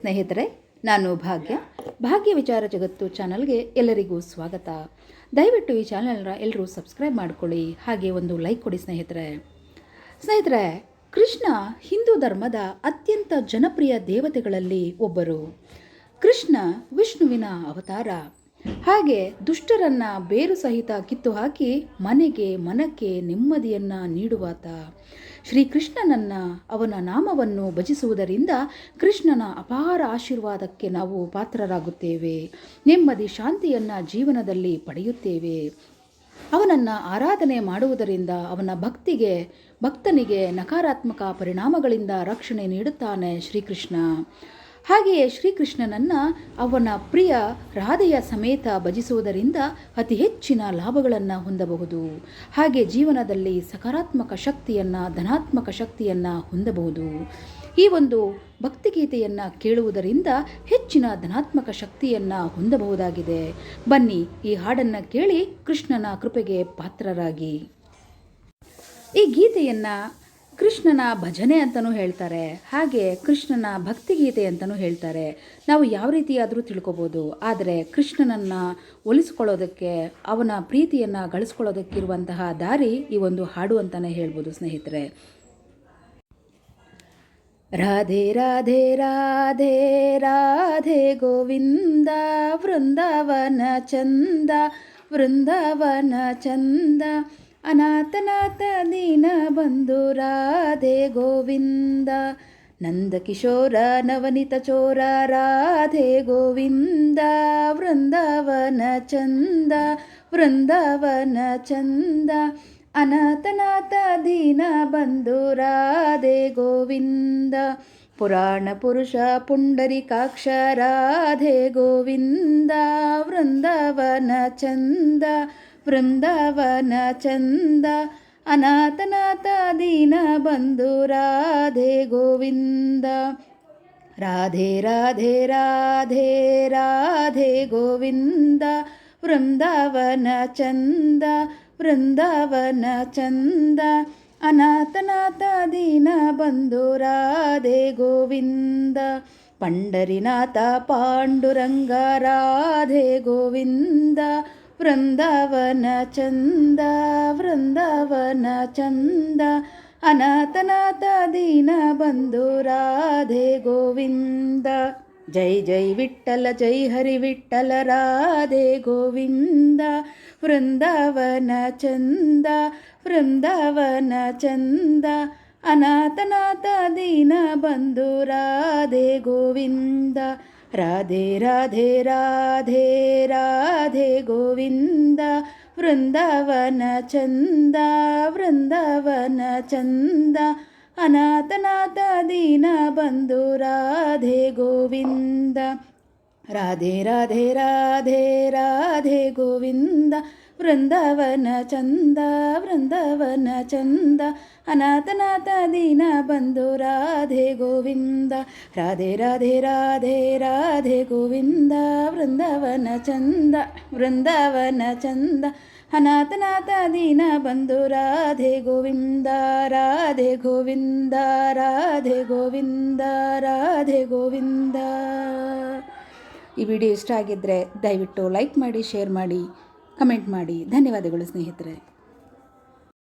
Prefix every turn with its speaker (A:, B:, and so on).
A: ಸ್ನೇಹಿತರೆ, ನಾನು ಭಾಗ್ಯ ವಿಚಾರ ಜಗತ್ತು ಚಾನಲ್ಗೆ ಎಲ್ಲರಿಗೂ ಸ್ವಾಗತ. ದಯವಿಟ್ಟು ಈ ಚಾನಲ್ನ ಎಲ್ಲರೂ ಸಬ್ಸ್ಕ್ರೈಬ್ ಮಾಡ್ಕೊಳ್ಳಿ, ಹಾಗೆ ಒಂದು ಲೈಕ್ ಕೊಡಿ ಸ್ನೇಹಿತರೆ. ಕೃಷ್ಣ ಹಿಂದೂ ಧರ್ಮದ ಅತ್ಯಂತ ಜನಪ್ರಿಯ ದೇವತೆಗಳಲ್ಲಿ ಒಬ್ಬರು. ಕೃಷ್ಣ ವಿಷ್ಣುವಿನ ಅವತಾರ. ಹಾಗೆ ದುಷ್ಟರನ್ನ ಬೇರು ಸಹಿತ ಕಿತ್ತು ಹಾಕಿ ಮನಕ್ಕೆ ನೆಮ್ಮದಿಯನ್ನು ನೀಡುವಾತ. ಶ್ರೀಕೃಷ್ಣನನ್ನ ಅವನ ನಾಮವನ್ನು ಭಜಿಸುವುದರಿಂದ ಕೃಷ್ಣನ ಅಪಾರ ಆಶೀರ್ವಾದಕ್ಕೆ ನಾವು ಪಾತ್ರರಾಗುತ್ತೇವೆ. ನೆಮ್ಮದಿ ಶಾಂತಿಯನ್ನು ಜೀವನದಲ್ಲಿ ಪಡೆಯುತ್ತೇವೆ. ಅವನನ್ನು ಆರಾಧನೆ ಮಾಡುವುದರಿಂದ ಅವನ ಭಕ್ತನಿಗೆ ನಕಾರಾತ್ಮಕ ಪರಿಣಾಮಗಳಿಂದ ರಕ್ಷಣೆ ನೀಡುತ್ತಾನೆ ಶ್ರೀಕೃಷ್ಣ. ಹಾಗೆಯೇ ಶ್ರೀಕೃಷ್ಣನನ್ನು ಅವನ ಪ್ರಿಯ ರಾಧೆಯ ಸಮೇತ ಭಜಿಸುವುದರಿಂದ ಅತಿ ಹೆಚ್ಚಿನ ಲಾಭಗಳನ್ನು ಹೊಂದಬಹುದು. ಹಾಗೆ ಜೀವನದಲ್ಲಿ ಸಕಾರಾತ್ಮಕ ಶಕ್ತಿಯನ್ನು, ಧನಾತ್ಮಕ ಶಕ್ತಿಯನ್ನು ಹೊಂದಬಹುದು. ಈ ಒಂದು ಭಕ್ತಿಗೀತೆಯನ್ನು ಕೇಳುವುದರಿಂದ ಹೆಚ್ಚಿನ ಧನಾತ್ಮಕ ಶಕ್ತಿಯನ್ನು ಹೊಂದಬಹುದಾಗಿದೆ. ಬನ್ನಿ, ಈ ಹಾಡನ್ನು ಕೇಳಿ ಕೃಷ್ಣನ ಕೃಪೆಗೆ ಪಾತ್ರರಾಗಿ. ಈ ಗೀತೆಯನ್ನು ಕೃಷ್ಣನ ಭಜನೆ ಅಂತಲೂ ಹೇಳ್ತಾರೆ, ಹಾಗೆ ಕೃಷ್ಣನ ಭಕ್ತಿಗೀತೆ ಅಂತಲೂ ಹೇಳ್ತಾರೆ. ನಾವು ಯಾವ ರೀತಿಯಾದರೂ ತಿಳ್ಕೊಬೋದು. ಆದರೆ ಕೃಷ್ಣನನ್ನು ಒಲಿಸ್ಕೊಳ್ಳೋದಕ್ಕೆ, ಅವನ ಪ್ರೀತಿಯನ್ನು ಗಳಿಸ್ಕೊಳ್ಳೋದಕ್ಕಿರುವಂತಹ ದಾರಿ ಈ ಒಂದು ಹಾಡು ಅಂತಲೇ ಹೇಳ್ಬೋದು ಸ್ನೇಹಿತರೆ. ರಾಧೆ ರಾಧೆ ರಾಧೆ ರಾಧೆ ಗೋವಿಂದ, ವೃಂದಾವನ ಚಂದ ವೃಂದಾವನ ಚಂದ, ಅನಾಥನಾಥ ದೀನ ಬಂಧು ರಾಧೆ ಗೋವಿಂದ, ನಂದಕಿಶೋರ ನವನಿತ ಚೋರ ರಾಧೆ ಗೋವಿಂದ, ವೃಂದಾವನ ಚಂದ ವೃಂದಾವನ ಚಂದ, ಅನಾಥನಾಥ ದೀನ ಬಂಧು ರಾಧೆ ಗೋವಿಂದ, ಪುರಾಣ ಪುರುಷ ಪುಂಡರಿಕಾಕ್ಷ ರಾಧೆ ಗೋವಿಂದ, ವೃಂದಾವನ ಚಂದ ವೃಂದಾವನ ಚಂದ, ಅನಾಥನಾಥ ದೀನ ಬಂಧು ರಾಧೆ ಗೋವಿಂದ. ರಾಧೆ ರಾಧೆ ರಾಧೆ ರಾಧೆ ಗೋವಿಂದ, ವೃಂದಾವನ ಚಂದ ವೃಂದಾವನ ಚಂದ, ಅನಾಥನಾಥ ದೀನ ಬಂಧು ರಾಧೆ ಗೋವಿಂದ, ಪಂಡರಿನಾಥ ಪಾಂಡುರಂಗ ರಾಧೆ ಗೋವಿಂದ, ವೃಂದಾವನ ಚಂದ ವೃಂದಾವನ ಚಂದ, ಅನಾಥನಾಥ ದೀನ ಬಂಧು ರಾಧೆ ಗೋವಿಂದ. ಜೈ ಜೈ ವಿಠ್ಠಲ ಜೈ ಹರಿ ವಿಠ್ಠಲ ರಾಧೆ ಗೋವಿಂದ, ವೃಂದಾವನ ಚಂದ ವೃಂದಾವನ ಚಂದ, ಅನಾಥನಾಥ ದೀನ ಬಂಧು ರಾಧೆ ಗೋವಿಂದ. ರಾಧೆ ರಾಧೆ ರಾಧೆ ರಾಧೆ ಗೋವಿಂದ, ವೃಂದಾವನ ಚಂದ ವೃಂದಾವನ ಚಂದ, ಅನಾಥನಾಥ ದೀನ ಬಂಧು ರಾಧೆ ಗೋವಿಂದ. ರಾಧೆ ರಾಧೆ ರಾಧೆ ರಾಧೆ ಗೋವಿಂದ, ವೃಂದಾವನ ಚಂದ ವೃಂದಾವನ ಚಂದ, ಅನಾಥನಾಥ ದೀನ ಬಂಧು ರಾಧೆ ಗೋವಿಂದ. ರಾಧೆ ರಾಧೆ ರಾಧೆ ರಾಧೆ ಗೋವಿಂದ, ವೃಂದಾವನ ಚಂದ ವೃಂದಾವನ ಚಂದ, ಅನಾಥನಾಥ ದೀನ ಬಂಧು ರಾಧೆ ಗೋವಿಂದ. ರಾಧೆ ಗೋವಿಂದ ರಾಧೆ ಗೋವಿಂದ ರಾಧೆ ಗೋವಿಂದ. ಈ ವಿಡಿಯೋ ಇಷ್ಟ ಆಗಿದ್ದರೆ ದಯವಿಟ್ಟು ಲೈಕ್ ಮಾಡಿ, ಶೇರ್ ಮಾಡಿ, ಕಮೆಂಟ್ ಮಾಡಿ. ಧನ್ಯವಾದಗಳು ಸ್ನೇಹಿತರೆ.